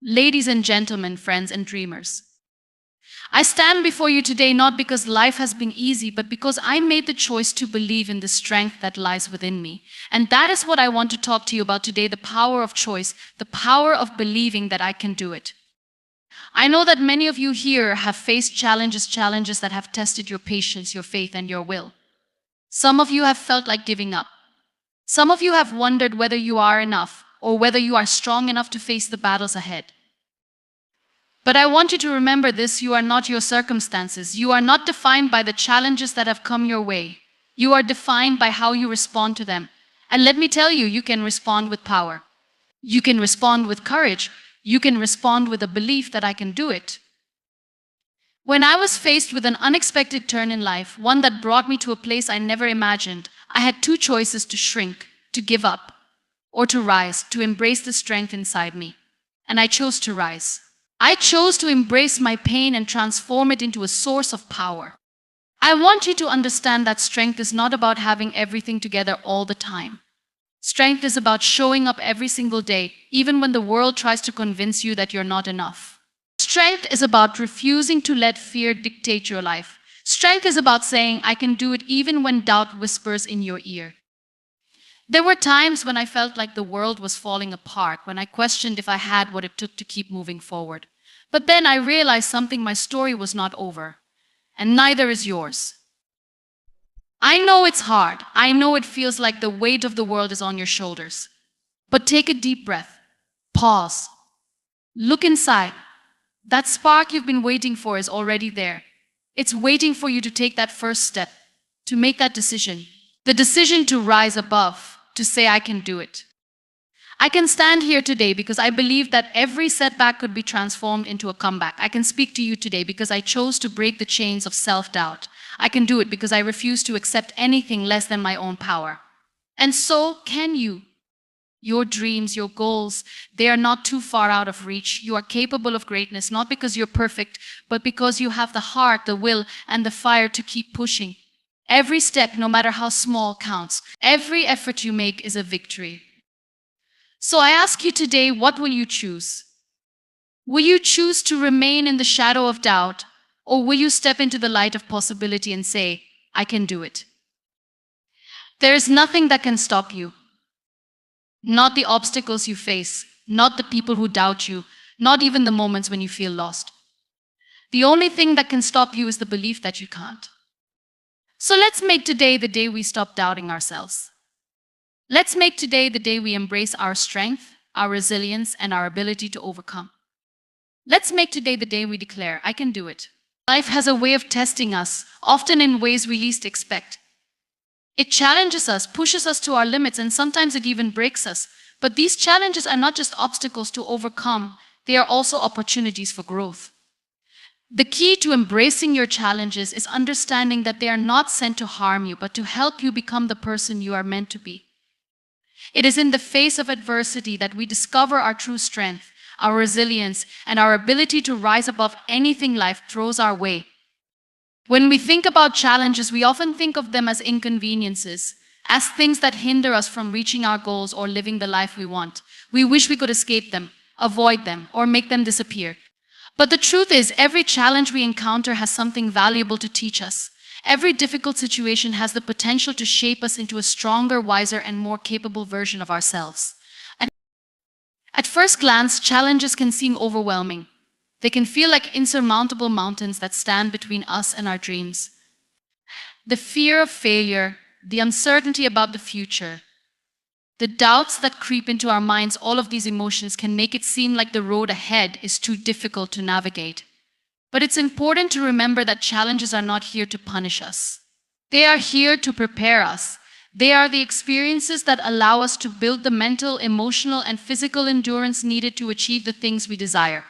Ladies and gentlemen, friends and dreamers, I stand before you today not because life has been easy, but because I made the choice to believe in the strength that lies within me. And that is what I want to talk to you about today, the power of choice, the power of believing that I can do it. I know that many of you here have faced challenges that have tested your patience, your faith, and your will. Some of you have felt like giving up. Some of you have wondered whether you are enough or whether you are strong enough to face the battles ahead. But I want you to remember this: you are not your circumstances. You are not defined by the challenges that have come your way. You are defined by how you respond to them. And let me tell you, you can respond with power. You can respond with courage. You can respond with a belief that I can do it. When I was faced with an unexpected turn in life, one that brought me to a place I never imagined, I had two choices: to shrink, to give up, or to rise, to embrace the strength inside me. And I chose to rise. I chose to embrace my pain and transform it into a source of power. I want you to understand that strength is not about having everything together all the time. Strength is about showing up every single day, even when the world tries to convince you that you're not enough. Strength is about refusing to let fear dictate your life. Strength is about saying, I can do it even when doubt whispers in your ear. There were times when I felt like the world was falling apart, when I questioned if I had what it took to keep moving forward. But then I realized something: my story was not over, and neither is yours. I know it's hard. I know it feels like the weight of the world is on your shoulders. But take a deep breath. Pause. Look inside. That spark you've been waiting for is already there. It's waiting for you to take that first step, to make that decision. The decision to rise above, to say, I can do it. I can stand here today because I believe that every setback could be transformed into a comeback. I can speak to you today because I chose to break the chains of self-doubt. I can do it because I refuse to accept anything less than my own power. And so can you. Your dreams, your goals, they are not too far out of reach. You are capable of greatness, not because you're perfect, but because you have the heart, the will, and the fire to keep pushing. Every step, no matter how small, counts. Every effort you make is a victory. So I ask you today, what will you choose? Will you choose to remain in the shadow of doubt, or will you step into the light of possibility and say, I can do it? There is nothing that can stop you. Not the obstacles you face, not the people who doubt you, not even the moments when you feel lost. The only thing that can stop you is the belief that you can't. So let's make today the day we stop doubting ourselves. Let's make today the day we embrace our strength, our resilience, and our ability to overcome. Let's make today the day we declare, I can do it. Life has a way of testing us, often in ways we least expect. It challenges us, pushes us to our limits, and sometimes it even breaks us. But these challenges are not just obstacles to overcome, they are also opportunities for growth. The key to embracing your challenges is understanding that they are not sent to harm you, but to help you become the person you are meant to be. It is in the face of adversity that we discover our true strength, our resilience, and our ability to rise above anything life throws our way. When we think about challenges, we often think of them as inconveniences, as things that hinder us from reaching our goals or living the life we want. We wish we could escape them, avoid them, or make them disappear. But the truth is, every challenge we encounter has something valuable to teach us. Every difficult situation has the potential to shape us into a stronger, wiser, and more capable version of ourselves. At first glance, challenges can seem overwhelming. They can feel like insurmountable mountains that stand between us and our dreams. The fear of failure, the uncertainty about the future, the doubts that creep into our minds, all of these emotions can make it seem like the road ahead is too difficult to navigate. But it's important to remember that challenges are not here to punish us. They are here to prepare us. They are the experiences that allow us to build the mental, emotional, and physical endurance needed to achieve the things we desire.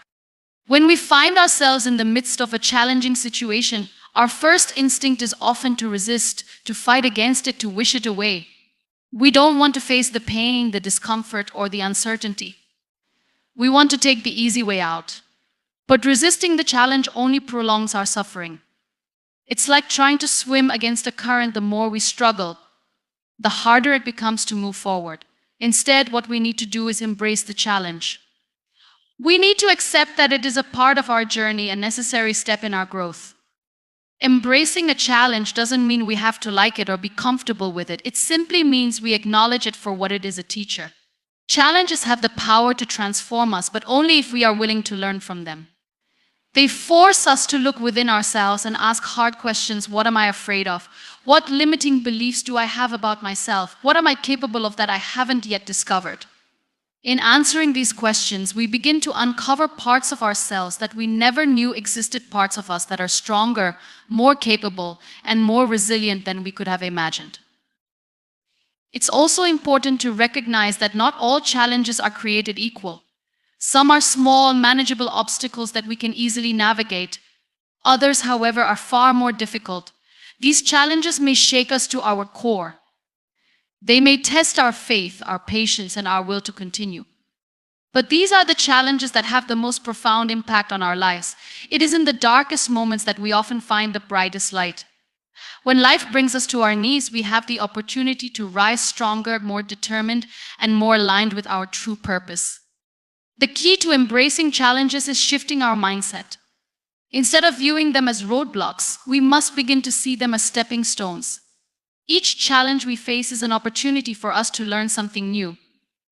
When we find ourselves in the midst of a challenging situation, our first instinct is often to resist, to fight against it, to wish it away. We don't want to face the pain, the discomfort, or the uncertainty. We want to take the easy way out. But resisting the challenge only prolongs our suffering. It's like trying to swim against a current. The more we struggle, the harder it becomes to move forward. Instead, what we need to do is embrace the challenge. We need to accept that it is a part of our journey, a necessary step in our growth. Embracing a challenge doesn't mean we have to like it or be comfortable with it. It simply means we acknowledge it for what it is, a teacher. Challenges have the power to transform us, but only if we are willing to learn from them. They force us to look within ourselves and ask hard questions. What am I afraid of? What limiting beliefs do I have about myself? What am I capable of that I haven't yet discovered? In answering these questions, we begin to uncover parts of ourselves that we never knew existed, parts of us that are stronger, more capable, and more resilient than we could have imagined. It's also important to recognize that not all challenges are created equal. Some are small, manageable obstacles that we can easily navigate. Others, however, are far more difficult. These challenges may shake us to our core. They may test our faith, our patience, and our will to continue. But these are the challenges that have the most profound impact on our lives. It is in the darkest moments that we often find the brightest light. When life brings us to our knees, we have the opportunity to rise stronger, more determined, and more aligned with our true purpose. The key to embracing challenges is shifting our mindset. Instead of viewing them as roadblocks, we must begin to see them as stepping stones. Each challenge we face is an opportunity for us to learn something new,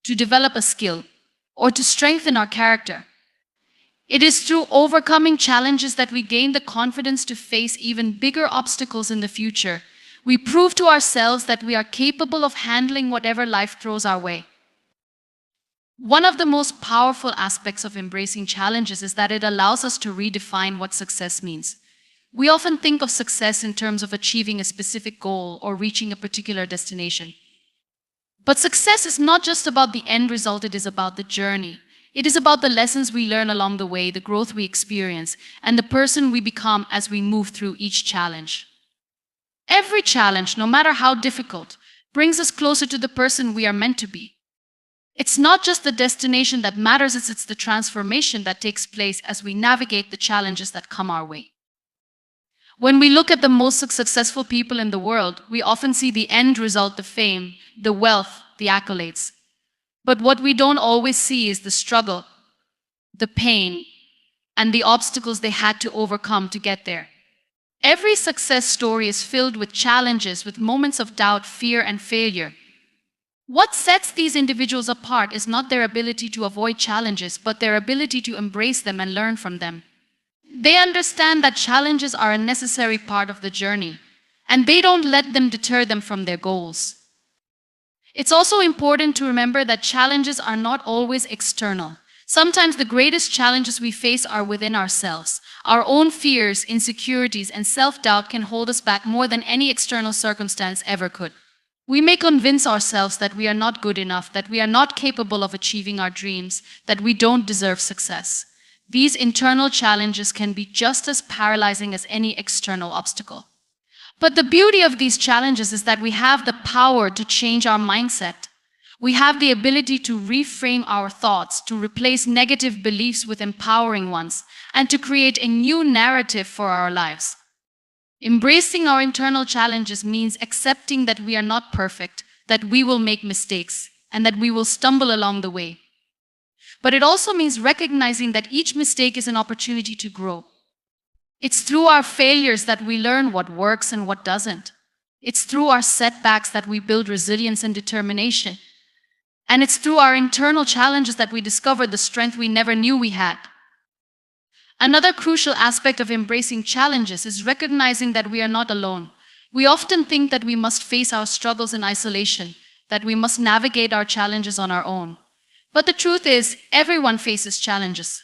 to develop a skill, or to strengthen our character. It is through overcoming challenges that we gain the confidence to face even bigger obstacles in the future. We prove to ourselves that we are capable of handling whatever life throws our way. One of the most powerful aspects of embracing challenges is that it allows us to redefine what success means. We often think of success in terms of achieving a specific goal or reaching a particular destination. But success is not just about the end result, it is about the journey. It is about the lessons we learn along the way, the growth we experience, and the person we become as we move through each challenge. Every challenge, no matter how difficult, brings us closer to the person we are meant to be. It's not just the destination that matters, it's the transformation that takes place as we navigate the challenges that come our way. When we look at the most successful people in the world, we often see the end result, the fame, the wealth, the accolades. But what we don't always see is the struggle, the pain, and the obstacles they had to overcome to get there. Every success story is filled with challenges, with moments of doubt, fear, and failure. What sets these individuals apart is not their ability to avoid challenges, but their ability to embrace them and learn from them. They understand that challenges are a necessary part of the journey, and they don't let them deter them from their goals. It's also important to remember that challenges are not always external. Sometimes the greatest challenges we face are within ourselves. Our own fears, insecurities, and self-doubt can hold us back more than any external circumstance ever could. We may convince ourselves that we are not good enough, that we are not capable of achieving our dreams, that we don't deserve success. These internal challenges can be just as paralyzing as any external obstacle. But the beauty of these challenges is that we have the power to change our mindset. We have the ability to reframe our thoughts, to replace negative beliefs with empowering ones, and to create a new narrative for our lives. Embracing our internal challenges means accepting that we are not perfect, that we will make mistakes, and that we will stumble along the way. But it also means recognizing that each mistake is an opportunity to grow. It's through our failures that we learn what works and what doesn't. It's through our setbacks that we build resilience and determination. And it's through our internal challenges that we discover the strength we never knew we had. Another crucial aspect of embracing challenges is recognizing that we are not alone. We often think that we must face our struggles in isolation, that we must navigate our challenges on our own. But the truth is, everyone faces challenges.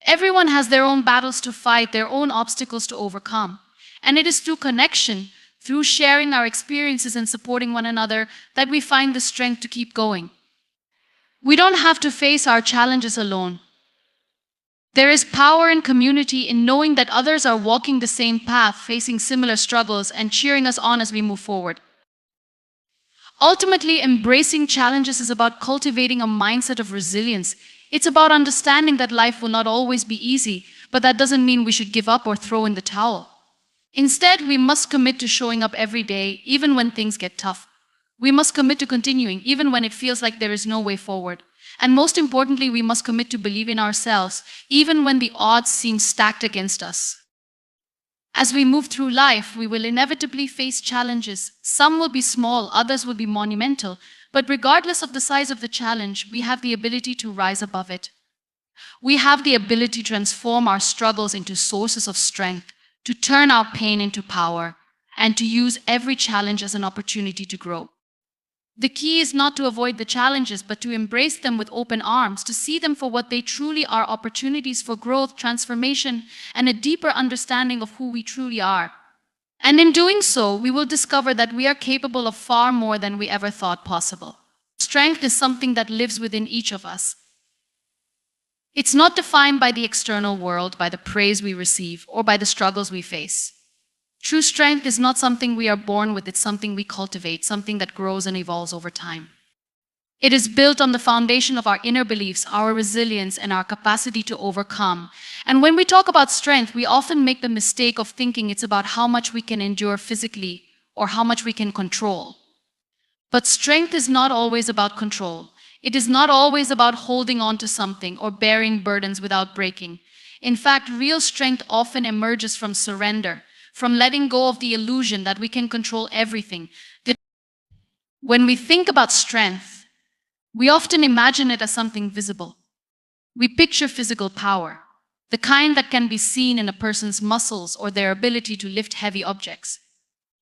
Everyone has their own battles to fight, their own obstacles to overcome. And it is through connection, through sharing our experiences and supporting one another, that we find the strength to keep going. We don't have to face our challenges alone. There is power in community, in knowing that others are walking the same path, facing similar struggles, and cheering us on as we move forward. Ultimately, embracing challenges is about cultivating a mindset of resilience. It's about understanding that life will not always be easy, but that doesn't mean we should give up or throw in the towel. Instead, we must commit to showing up every day, even when things get tough. We must commit to continuing, even when it feels like there is no way forward. And most importantly, we must commit to believe in ourselves, even when the odds seem stacked against us. As we move through life, we will inevitably face challenges. Some will be small, others will be monumental. But regardless of the size of the challenge, we have the ability to rise above it. We have the ability to transform our struggles into sources of strength, to turn our pain into power, and to use every challenge as an opportunity to grow. The key is not to avoid the challenges, but to embrace them with open arms, to see them for what they truly are: opportunities for growth, transformation, and a deeper understanding of who we truly are. And in doing so, we will discover that we are capable of far more than we ever thought possible. Strength is something that lives within each of us. It's not defined by the external world, by the praise we receive, or by the struggles we face. True strength is not something we are born with, it's something we cultivate, something that grows and evolves over time. It is built on the foundation of our inner beliefs, our resilience, and our capacity to overcome. And when we talk about strength, we often make the mistake of thinking it's about how much we can endure physically or how much we can control. But strength is not always about control. It is not always about holding on to something or bearing burdens without breaking. In fact, real strength often emerges from surrender, from letting go of the illusion that we can control everything. When we think about strength, we often imagine it as something visible. We picture physical power, the kind that can be seen in a person's muscles or their ability to lift heavy objects.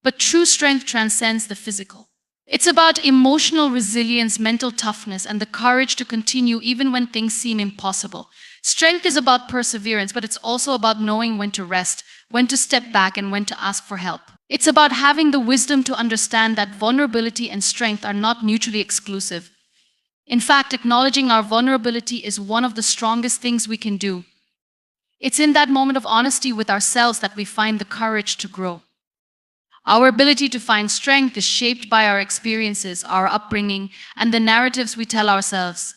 But true strength transcends the physical. It's about emotional resilience, mental toughness, and the courage to continue even when things seem impossible. Strength is about perseverance, but it's also about knowing when to rest, when to step back, and when to ask for help. It's about having the wisdom to understand that vulnerability and strength are not mutually exclusive. In fact, acknowledging our vulnerability is one of the strongest things we can do. It's in that moment of honesty with ourselves that we find the courage to grow. Our ability to find strength is shaped by our experiences, our upbringing, and the narratives we tell ourselves.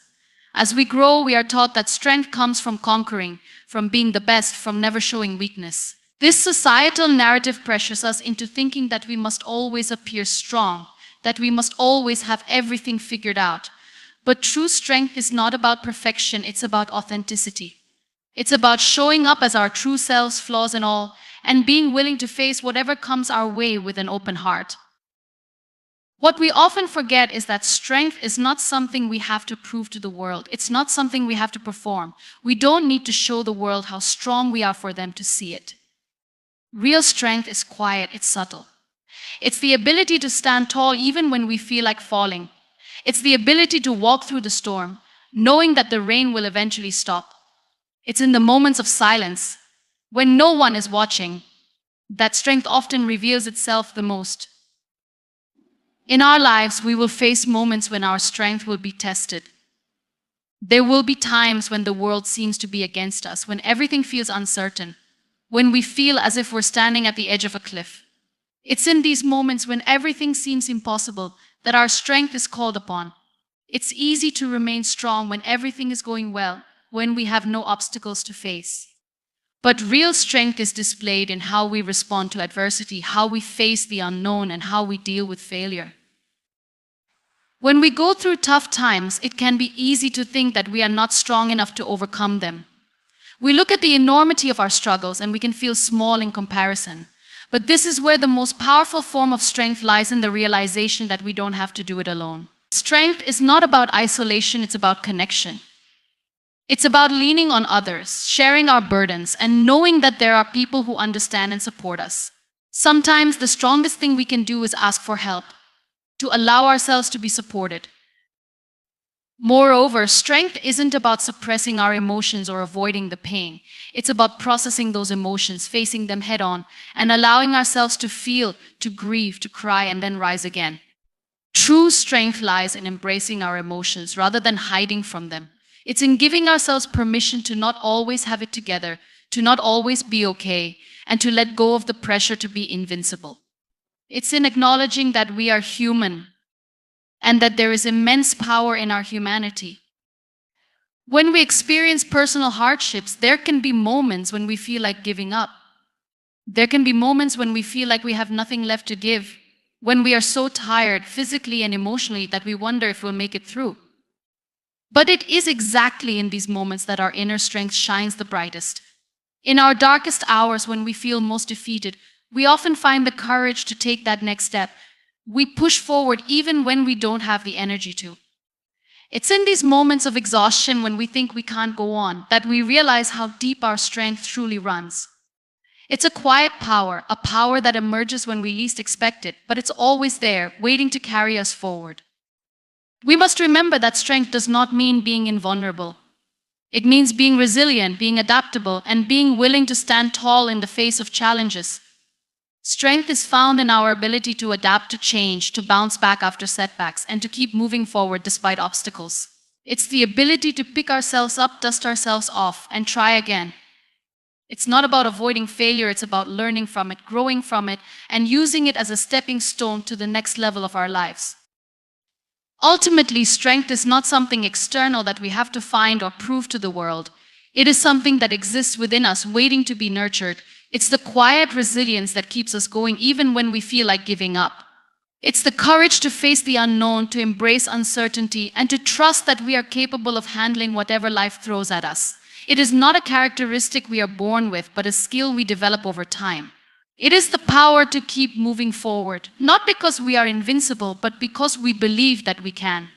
As we grow, we are taught that strength comes from conquering, from being the best, from never showing weakness. This societal narrative pressures us into thinking that we must always appear strong, that we must always have everything figured out. But true strength is not about perfection, it's about authenticity. It's about showing up as our true selves, flaws and all, and being willing to face whatever comes our way with an open heart. What we often forget is that strength is not something we have to prove to the world. It's not something we have to perform. We don't need to show the world how strong we are for them to see it. Real strength is quiet, it's subtle. It's the ability to stand tall even when we feel like falling. It's the ability to walk through the storm, knowing that the rain will eventually stop. It's in the moments of silence, when no one is watching, that strength often reveals itself the most. In our lives, we will face moments when our strength will be tested. There will be times when the world seems to be against us, when everything feels uncertain, when we feel as if we're standing at the edge of a cliff. It's in these moments when everything seems impossible that our strength is called upon. It's easy to remain strong when everything is going well, when we have no obstacles to face. But real strength is displayed in how we respond to adversity, how we face the unknown, and how we deal with failure. When we go through tough times, it can be easy to think that we are not strong enough to overcome them. We look at the enormity of our struggles and we can feel small in comparison. But this is where the most powerful form of strength lies, in the realization that we don't have to do it alone. Strength is not about isolation, it's about connection. It's about leaning on others, sharing our burdens, and knowing that there are people who understand and support us. Sometimes the strongest thing we can do is ask for help, to allow ourselves to be supported. Moreover, strength isn't about suppressing our emotions or avoiding the pain. It's about processing those emotions, facing them head on, and allowing ourselves to feel, to grieve, to cry, and then rise again. True strength lies in embracing our emotions rather than hiding from them. It's in giving ourselves permission to not always have it together, to not always be okay, and to let go of the pressure to be invincible. It's in acknowledging that we are human and that there is immense power in our humanity. When we experience personal hardships, there can be moments when we feel like giving up. There can be moments when we feel like we have nothing left to give, when we are so tired physically and emotionally that we wonder if we'll make it through. But it is exactly in these moments that our inner strength shines the brightest. In our darkest hours, when we feel most defeated, we often find the courage to take that next step. We push forward even when we don't have the energy to. It's in these moments of exhaustion, when we think we can't go on, that we realize how deep our strength truly runs. It's a quiet power, a power that emerges when we least expect it, but it's always there, waiting to carry us forward. We must remember that strength does not mean being invulnerable. It means being resilient, being adaptable, and being willing to stand tall in the face of challenges. Strength is found in our ability to adapt to change, to bounce back after setbacks, and to keep moving forward despite obstacles. It's the ability to pick ourselves up, dust ourselves off, and try again. It's not about avoiding failure, it's about learning from it, growing from it, and using it as a stepping stone to the next level of our lives. Ultimately, strength is not something external that we have to find or prove to the world. It is something that exists within us, waiting to be nurtured. It's the quiet resilience that keeps us going even when we feel like giving up. It's the courage to face the unknown, to embrace uncertainty, and to trust that we are capable of handling whatever life throws at us. It is not a characteristic we are born with, but a skill we develop over time. It is the power to keep moving forward, not because we are invincible, but because we believe that we can.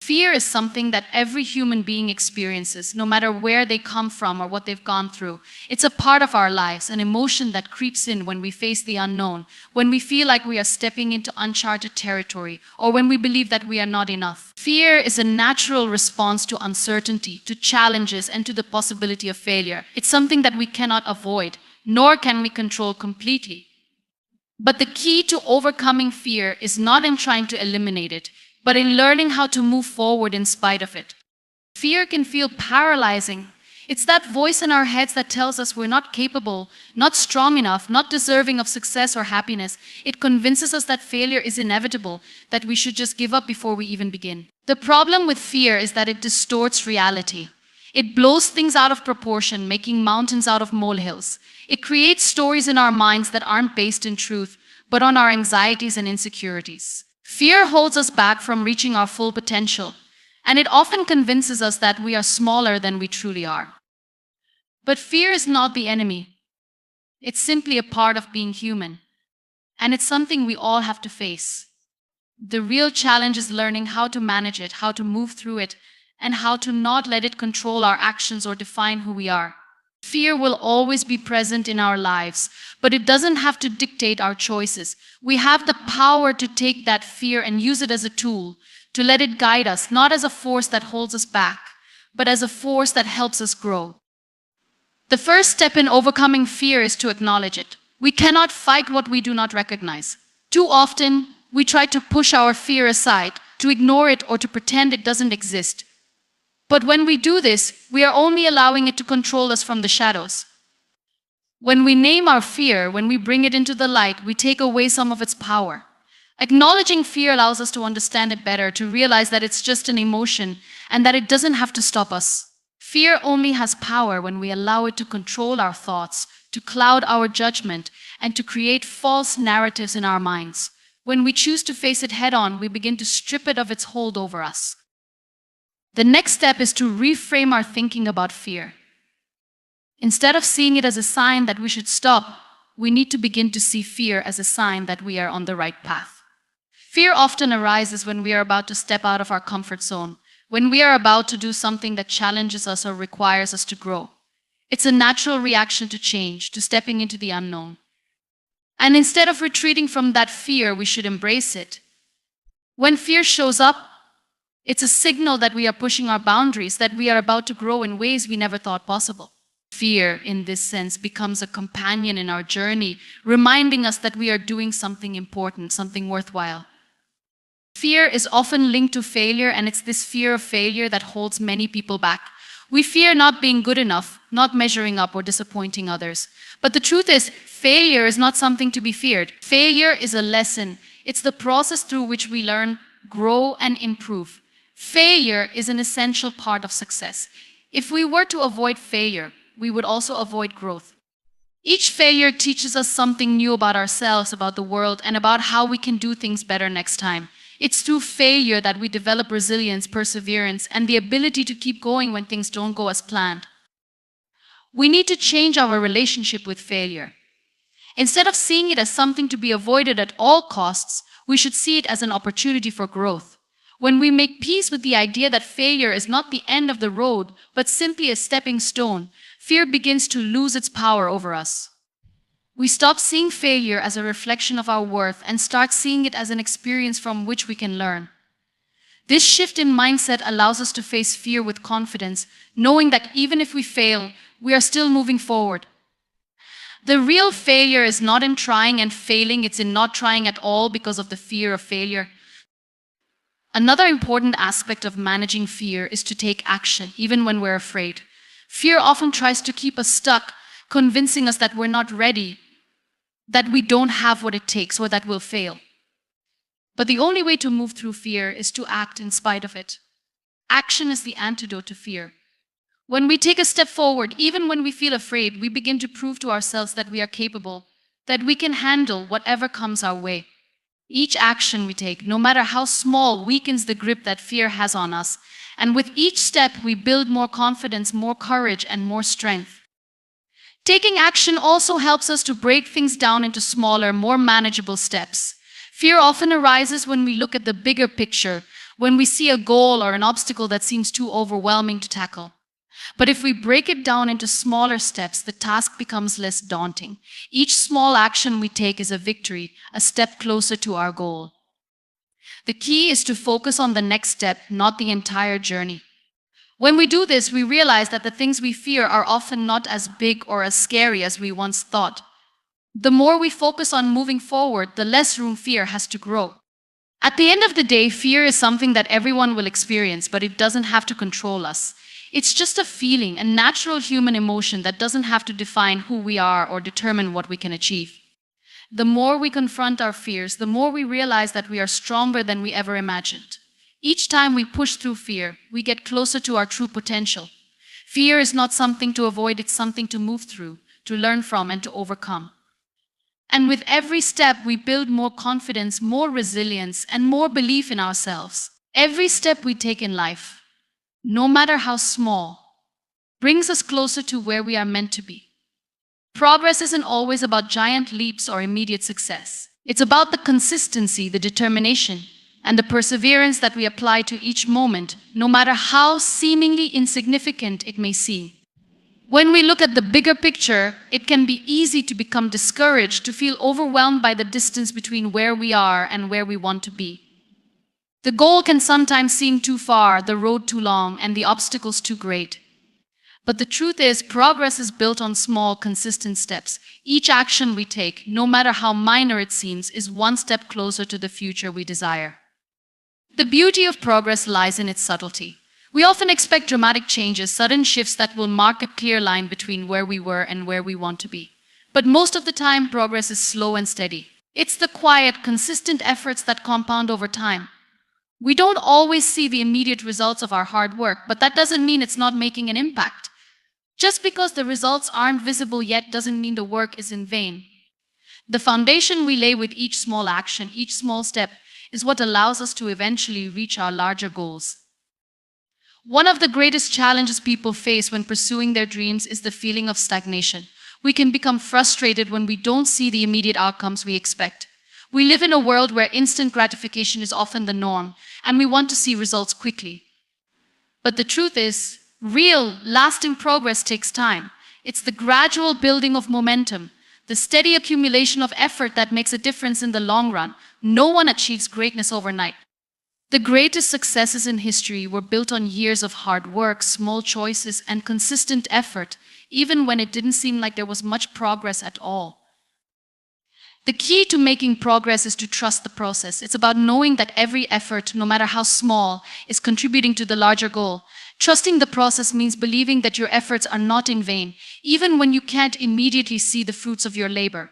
Fear is something that every human being experiences, no matter where they come from or what they've gone through. It's a part of our lives, an emotion that creeps in when we face the unknown, when we feel like we are stepping into uncharted territory, or when we believe that we are not enough. Fear is a natural response to uncertainty, to challenges, and to the possibility of failure. It's something that we cannot avoid, nor can we control completely. But the key to overcoming fear is not in trying to eliminate it, but in learning how to move forward in spite of it. Fear can feel paralyzing. It's that voice in our heads that tells us we're not capable, not strong enough, not deserving of success or happiness. It convinces us that failure is inevitable, that we should just give up before we even begin. The problem with fear is that it distorts reality. It blows things out of proportion, making mountains out of molehills. It creates stories in our minds that aren't based in truth, but on our anxieties and insecurities. Fear holds us back from reaching our full potential, and it often convinces us that we are smaller than we truly are. But fear is not the enemy. It's simply a part of being human, and it's something we all have to face. The real challenge is learning how to manage it, how to move through it, and how to not let it control our actions or define who we are. Fear will always be present in our lives, but it doesn't have to dictate our choices. We have the power to take that fear and use it as a tool, to let it guide us, not as a force that holds us back, but as a force that helps us grow. The first step in overcoming fear is to acknowledge it. We cannot fight what we do not recognize. Too often, we try to push our fear aside, to ignore it, or to pretend it doesn't exist. But when we do this, we are only allowing it to control us from the shadows. When we name our fear, when we bring it into the light, we take away some of its power. Acknowledging fear allows us to understand it better, to realize that it's just an emotion and that it doesn't have to stop us. Fear only has power when we allow it to control our thoughts, to cloud our judgment, and to create false narratives in our minds. When we choose to face it head-on, we begin to strip it of its hold over us. The next step is to reframe our thinking about fear. Instead of seeing it as a sign that we should stop, we need to begin to see fear as a sign that we are on the right path. Fear often arises when we are about to step out of our comfort zone, when we are about to do something that challenges us or requires us to grow. It's a natural reaction to change, to stepping into the unknown. And instead of retreating from that fear, we should embrace it. When fear shows up, it's a signal that we are pushing our boundaries, that we are about to grow in ways we never thought possible. Fear, in this sense, becomes a companion in our journey, reminding us that we are doing something important, something worthwhile. Fear is often linked to failure, and it's this fear of failure that holds many people back. We fear not being good enough, not measuring up, or disappointing others. But the truth is, failure is not something to be feared. Failure is a lesson. It's the process through which we learn, grow, and improve. Failure is an essential part of success. If we were to avoid failure, we would also avoid growth. Each failure teaches us something new about ourselves, about the world, and about how we can do things better next time. It's through failure that we develop resilience, perseverance, and the ability to keep going when things don't go as planned. We need to change our relationship with failure. Instead of seeing it as something to be avoided at all costs, we should see it as an opportunity for growth. When we make peace with the idea that failure is not the end of the road, but simply a stepping stone, fear begins to lose its power over us. We stop seeing failure as a reflection of our worth and start seeing it as an experience from which we can learn. This shift in mindset allows us to face fear with confidence, knowing that even if we fail, we are still moving forward. The real failure is not in trying and failing, it's in not trying at all because of the fear of failure. Another important aspect of managing fear is to take action, even when we're afraid. Fear often tries to keep us stuck, convincing us that we're not ready, that we don't have what it takes, or that we'll fail. But the only way to move through fear is to act in spite of it. Action is the antidote to fear. When we take a step forward, even when we feel afraid, we begin to prove to ourselves that we are capable, that we can handle whatever comes our way. Each action we take, no matter how small, weakens the grip that fear has on us. And with each step, we build more confidence, more courage, and more strength. Taking action also helps us to break things down into smaller, more manageable steps. Fear often arises when we look at the bigger picture, when we see a goal or an obstacle that seems too overwhelming to tackle. But if we break it down into smaller steps, the task becomes less daunting. Each small action we take is a victory, a step closer to our goal. The key is to focus on the next step, not the entire journey. When we do this, we realize that the things we fear are often not as big or as scary as we once thought. The more we focus on moving forward, the less room fear has to grow. At the end of the day, fear is something that everyone will experience, but it doesn't have to control us. It's just a feeling, a natural human emotion that doesn't have to define who we are or determine what we can achieve. The more we confront our fears, the more we realize that we are stronger than we ever imagined. Each time we push through fear, we get closer to our true potential. Fear is not something to avoid, it's something to move through, to learn from, and to overcome. And with every step, we build more confidence, more resilience, and more belief in ourselves. Every step we take in life, no matter how small, brings us closer to where we are meant to be. Progress isn't always about giant leaps or immediate success. It's about the consistency, the determination, and the perseverance that we apply to each moment, no matter how seemingly insignificant it may seem. When we look at the bigger picture, it can be easy to become discouraged, to feel overwhelmed by the distance between where we are and where we want to be. The goal can sometimes seem too far, the road too long, and the obstacles too great. But the truth is, progress is built on small, consistent steps. Each action we take, no matter how minor it seems, is one step closer to the future we desire. The beauty of progress lies in its subtlety. We often expect dramatic changes, sudden shifts that will mark a clear line between where we were and where we want to be. But most of the time, progress is slow and steady. It's the quiet, consistent efforts that compound over time. We don't always see the immediate results of our hard work, but that doesn't mean it's not making an impact. Just because the results aren't visible yet doesn't mean the work is in vain. The foundation we lay with each small action, each small step, is what allows us to eventually reach our larger goals. One of the greatest challenges people face when pursuing their dreams is the feeling of stagnation. We can become frustrated when we don't see the immediate outcomes we expect. We live in a world where instant gratification is often the norm, and we want to see results quickly. But the truth is, real, lasting progress takes time. It's the gradual building of momentum, the steady accumulation of effort that makes a difference in the long run. No one achieves greatness overnight. The greatest successes in history were built on years of hard work, small choices, and consistent effort, even when it didn't seem like there was much progress at all. The key to making progress is to trust the process. It's about knowing that every effort, no matter how small, is contributing to the larger goal. Trusting the process means believing that your efforts are not in vain, even when you can't immediately see the fruits of your labor.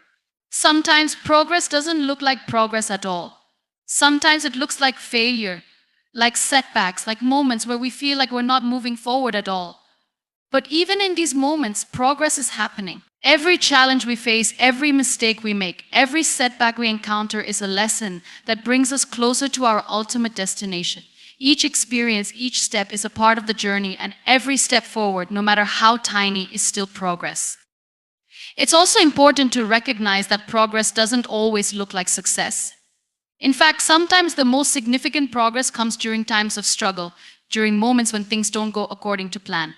Sometimes progress doesn't look like progress at all. Sometimes it looks like failure, like setbacks, like moments where we feel like we're not moving forward at all. But even in these moments, progress is happening. Every challenge we face, every mistake we make, every setback we encounter is a lesson that brings us closer to our ultimate destination. Each experience, each step is a part of the journey, and every step forward, no matter how tiny, is still progress. It's also important to recognize that progress doesn't always look like success. In fact, sometimes the most significant progress comes during times of struggle, during moments when things don't go according to plan.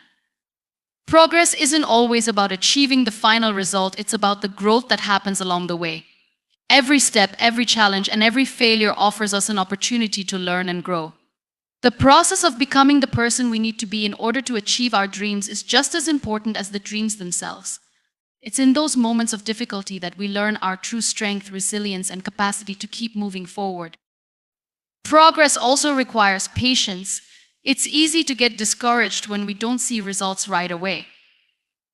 Progress isn't always about achieving the final result, it's about the growth that happens along the way. Every step, every challenge, and every failure offers us an opportunity to learn and grow. The process of becoming the person we need to be in order to achieve our dreams is just as important as the dreams themselves. It's in those moments of difficulty that we learn our true strength, resilience, and capacity to keep moving forward. Progress also requires patience. It's easy to get discouraged when we don't see results right away.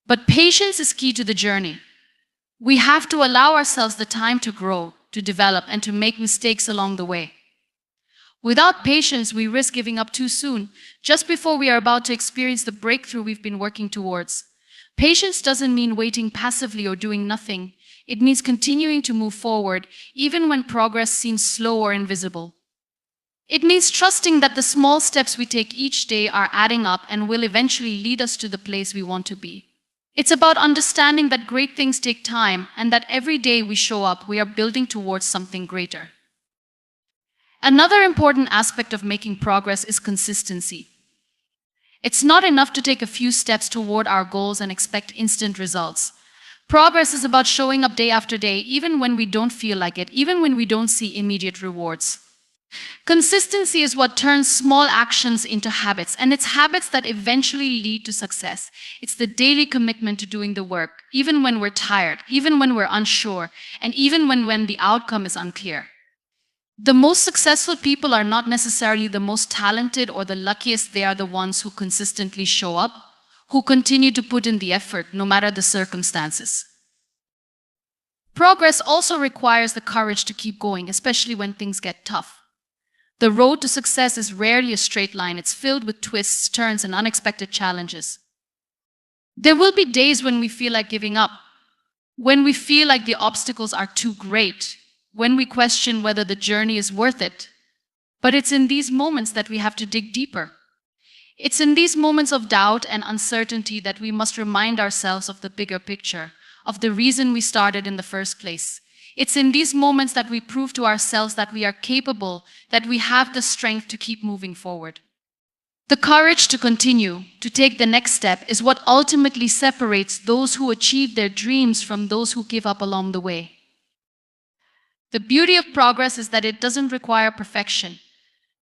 But patience is key to the journey. We have to allow ourselves the time to grow, to develop, and to make mistakes along the way. Without patience, we risk giving up too soon, just before we are about to experience the breakthrough we've been working towards. Patience doesn't mean waiting passively or doing nothing. It means continuing to move forward, even when progress seems slow or invisible. It means trusting that the small steps we take each day are adding up and will eventually lead us to the place we want to be. It's about understanding that great things take time and that every day we show up, we are building towards something greater. Another important aspect of making progress is consistency. It's not enough to take a few steps toward our goals and expect instant results. Progress is about showing up day after day, even when we don't feel like it, even when we don't see immediate rewards. Consistency is what turns small actions into habits, and it's habits that eventually lead to success. It's the daily commitment to doing the work, even when we're tired, even when we're unsure, and even when the outcome is unclear. The most successful people are not necessarily the most talented or the luckiest. They are the ones who consistently show up, who continue to put in the effort no matter the circumstances. Progress also requires the courage to keep going, especially when things get tough. The road to success is rarely a straight line. It's filled with twists, turns, and unexpected challenges. There will be days when we feel like giving up, when we feel like the obstacles are too great, when we question whether the journey is worth it. But it's in these moments that we have to dig deeper. It's in these moments of doubt and uncertainty that we must remind ourselves of the bigger picture, of the reason we started in the first place. It's in these moments that we prove to ourselves that we are capable, that we have the strength to keep moving forward. The courage to continue, to take the next step, is what ultimately separates those who achieve their dreams from those who give up along the way. The beauty of progress is that it doesn't require perfection.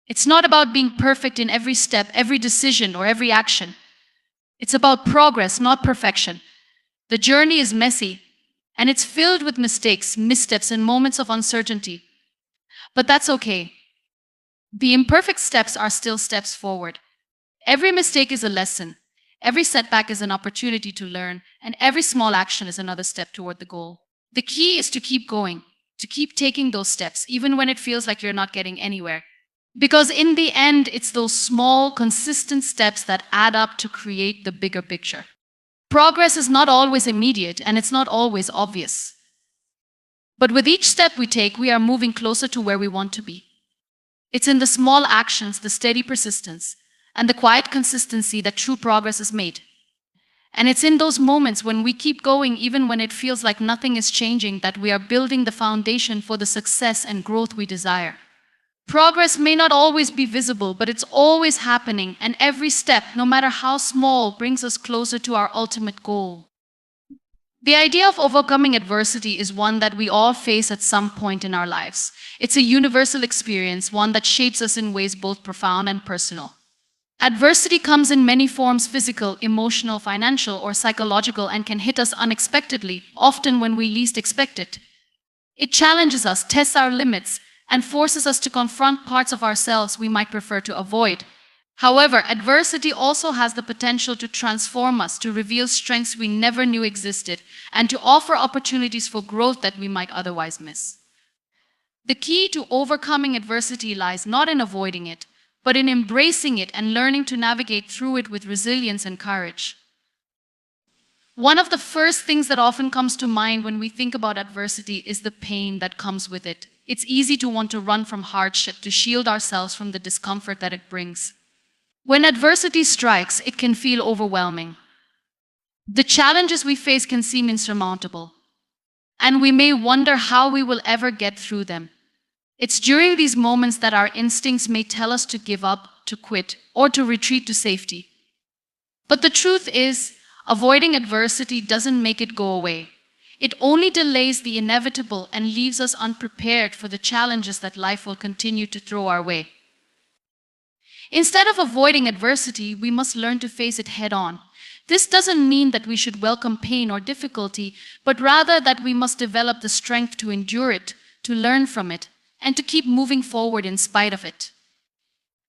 It's not about being perfect in every step, every decision, or every action. It's about progress, not perfection. The journey is messy, and it's filled with mistakes, missteps, and moments of uncertainty. But that's okay. The imperfect steps are still steps forward. Every mistake is a lesson. Every setback is an opportunity to learn, and every small action is another step toward the goal. The key is to keep going, to keep taking those steps, even when it feels like you're not getting anywhere. Because in the end, it's those small, consistent steps that add up to create the bigger picture. Progress is not always immediate, and it's not always obvious. But with each step we take, we are moving closer to where we want to be. It's in the small actions, the steady persistence, and the quiet consistency that true progress is made. And it's in those moments when we keep going, even when it feels like nothing is changing, that we are building the foundation for the success and growth we desire. Progress may not always be visible, but it's always happening, and every step, no matter how small, brings us closer to our ultimate goal. The idea of overcoming adversity is one that we all face at some point in our lives. It's a universal experience, one that shapes us in ways both profound and personal. Adversity comes in many forms: physical, emotional, financial, or psychological, and can hit us unexpectedly, often when we least expect it. It challenges us, tests our limits, and forces us to confront parts of ourselves we might prefer to avoid. However, adversity also has the potential to transform us, to reveal strengths we never knew existed, and to offer opportunities for growth that we might otherwise miss. The key to overcoming adversity lies not in avoiding it, but in embracing it and learning to navigate through it with resilience and courage. One of the first things that often comes to mind when we think about adversity is the pain that comes with it. It's easy to want to run from hardship, to shield ourselves from the discomfort that it brings. When adversity strikes, it can feel overwhelming. The challenges we face can seem insurmountable, and we may wonder how we will ever get through them. It's during these moments that our instincts may tell us to give up, to quit, or to retreat to safety. But the truth is, avoiding adversity doesn't make it go away. It only delays the inevitable and leaves us unprepared for the challenges that life will continue to throw our way. Instead of avoiding adversity, we must learn to face it head on. This doesn't mean that we should welcome pain or difficulty, but rather that we must develop the strength to endure it, to learn from it, and to keep moving forward in spite of it.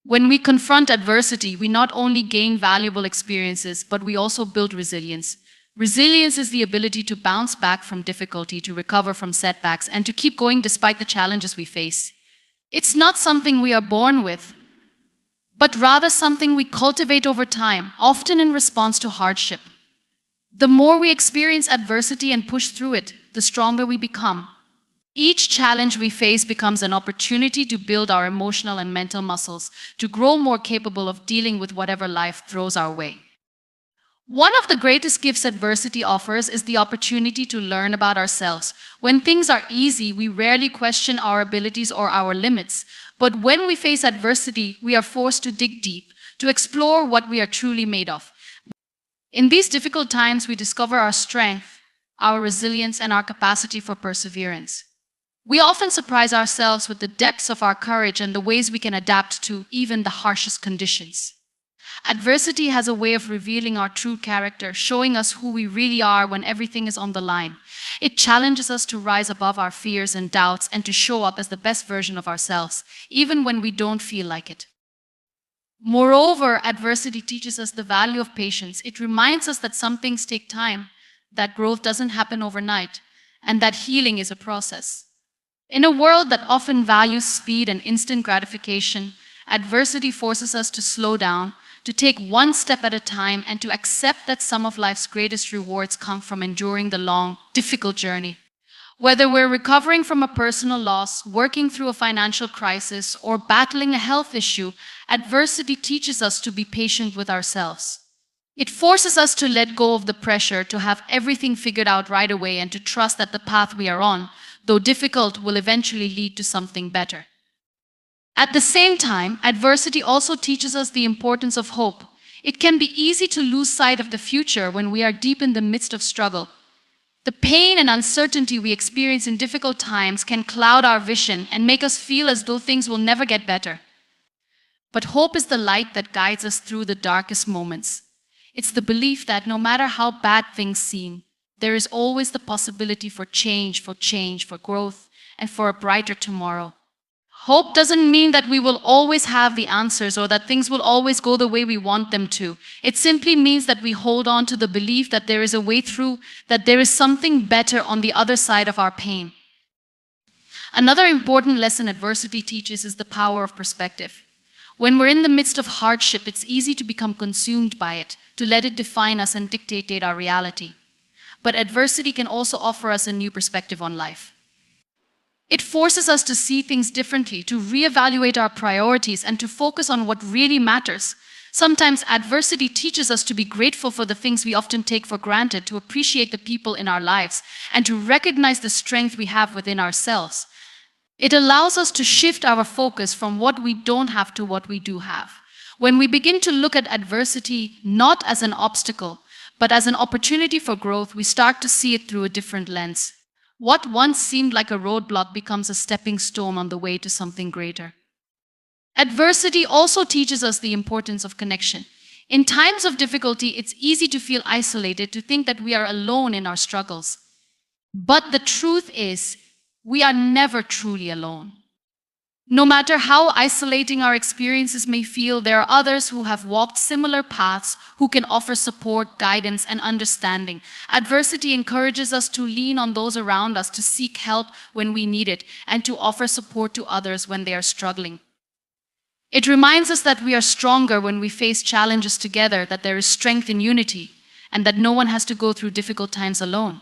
When we confront adversity, we not only gain valuable experiences, but we also build resilience. Resilience is the ability to bounce back from difficulty, to recover from setbacks, and to keep going despite the challenges we face. It's not something we are born with, but rather something we cultivate over time, often in response to hardship. The more we experience adversity and push through it, the stronger we become. Each challenge we face becomes an opportunity to build our emotional and mental muscles, to grow more capable of dealing with whatever life throws our way. One of the greatest gifts adversity offers is the opportunity to learn about ourselves. When things are easy, we rarely question our abilities or our limits. But when we face adversity, we are forced to dig deep, to explore what we are truly made of. In these difficult times, we discover our strength, our resilience, and our capacity for perseverance. We often surprise ourselves with the depths of our courage and the ways we can adapt to even the harshest conditions. Adversity has a way of revealing our true character, showing us who we really are when everything is on the line. It challenges us to rise above our fears and doubts and to show up as the best version of ourselves, even when we don't feel like it. Moreover, adversity teaches us the value of patience. It reminds us that some things take time, that growth doesn't happen overnight, and that healing is a process. In a world that often values speed and instant gratification, adversity forces us to slow down, to take one step at a time, and to accept that some of life's greatest rewards come from enduring the long, difficult journey. Whether we're recovering from a personal loss, working through a financial crisis, or battling a health issue, adversity teaches us to be patient with ourselves. It forces us to let go of the pressure to have everything figured out right away and to trust that the path we are on, though difficult, will eventually lead to something better. At the same time, adversity also teaches us the importance of hope. It can be easy to lose sight of the future when we are deep in the midst of struggle. The pain and uncertainty we experience in difficult times can cloud our vision and make us feel as though things will never get better. But hope is the light that guides us through the darkest moments. It's the belief that no matter how bad things seem, there is always the possibility for change, for growth, and for a brighter tomorrow. Hope doesn't mean that we will always have the answers or that things will always go the way we want them to. It simply means that we hold on to the belief that there is a way through, that there is something better on the other side of our pain. Another important lesson adversity teaches is the power of perspective. When we're in the midst of hardship, it's easy to become consumed by it, to let it define us and dictate our reality. But adversity can also offer us a new perspective on life. It forces us to see things differently, to reevaluate our priorities, and to focus on what really matters. Sometimes adversity teaches us to be grateful for the things we often take for granted, to appreciate the people in our lives, and to recognize the strength we have within ourselves. It allows us to shift our focus from what we don't have to what we do have. When we begin to look at adversity not as an obstacle, but as an opportunity for growth, we start to see it through a different lens. What once seemed like a roadblock becomes a stepping stone on the way to something greater. Adversity also teaches us the importance of connection. In times of difficulty, it's easy to feel isolated, to think that we are alone in our struggles. But the truth is, we are never truly alone. No matter how isolating our experiences may feel, there are others who have walked similar paths, who can offer support, guidance, and understanding. Adversity encourages us to lean on those around us, to seek help when we need it, and to offer support to others when they are struggling. It reminds us that we are stronger when we face challenges together, that there is strength in unity, and that no one has to go through difficult times alone.